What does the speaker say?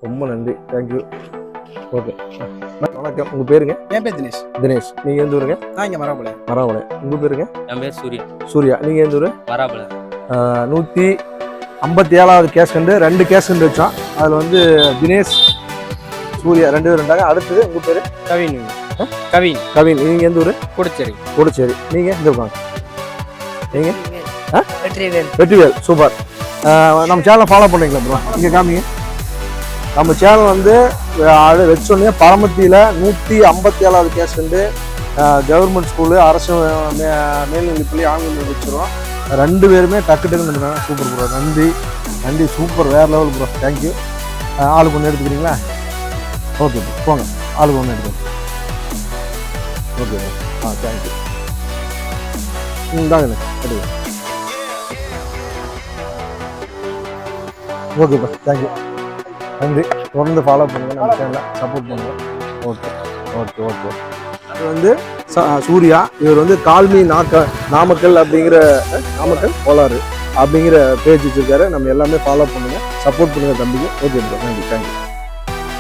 ரொம்ப நன்றி, thank you. Okay, வணக்கம். உங்கள் பேருங்க? என் பேர் தினேஷ். தினேஷ். நீங்கள் எந்த ஊருங்க? நான் இங்கே மராமலை. மராமலை. உங்கள் பேருங்க? என் பேர் சூர்யா. சூர்யா. நீங்கள் எந்த ஊர்? மராமலை. 157வது கேஷ் கண்டு 2 கேஷ் கண்டு வச்சோம். அதில் வந்து தினேஷ், சூர்யா 2 பேர் இருந்தாங்க. அடுத்தது உங்கள் பேர்? கவின். கவின். கவின். நீங்கள் எந்த ஊர்? கூடச்சேரி. கூடச்சேரி. நீங்கள் எந்த இருக்காங்க? நீங்கள்? வெற்றிவேல். வெற்றிவேல். சூப்பர். நம்ம சேனலை ஃபாலோ பண்ணுறீங்களா ப்ரோ? இங்கே காமிங்க. நம்ம சேனல் வந்து வச்சோடனே பரமத்தியில் 157வது கேஸ் வந்து கவர்மெண்ட் ஸ்கூலு, அரசு மேல்நிலைப்பள்ளி, ஆங்கிலம் வச்சுருவோம். 2 பேருமே டக்கு டக்குன்னு இருக்காங்க. சூப்பர் ப்ரோ, நன்றி நன்றி, சூப்பர், வேறு லெவல் ப்ரோ, தேங்க்யூ. ஆளுக்கு ஒன்று எடுத்துக்கிறீங்களா? ஓகே ப்ரோ, போங்க, ஆளுக்கு ஒன்று எடுத்துக்கோங்க. Okay bro, thank you. தாங்க எடுங்க. ஓகே ப்ரோ, தேங்க்யூ, நன்றி. தொடர்ந்து ஃபாலோ பண்ணுங்கள், நம்ம சேனலை சப்போர்ட் பண்ணுங்கள். Okay okay okay. அது வந்து சூர்யா. இவர் வந்து கால்மி நாமக்கல் அப்படிங்கிற நாமக்கல் கோளாறு அப்படிங்கிற பேஜ் வச்சுருக்காரு. நம்ம எல்லாமே ஃபாலோ பண்ணுங்கள், சப்போர்ட் பண்ணுங்கள் தம்பிக்கு. ஓகே ப்ரோ, நன்றி, தேங்க்யூ.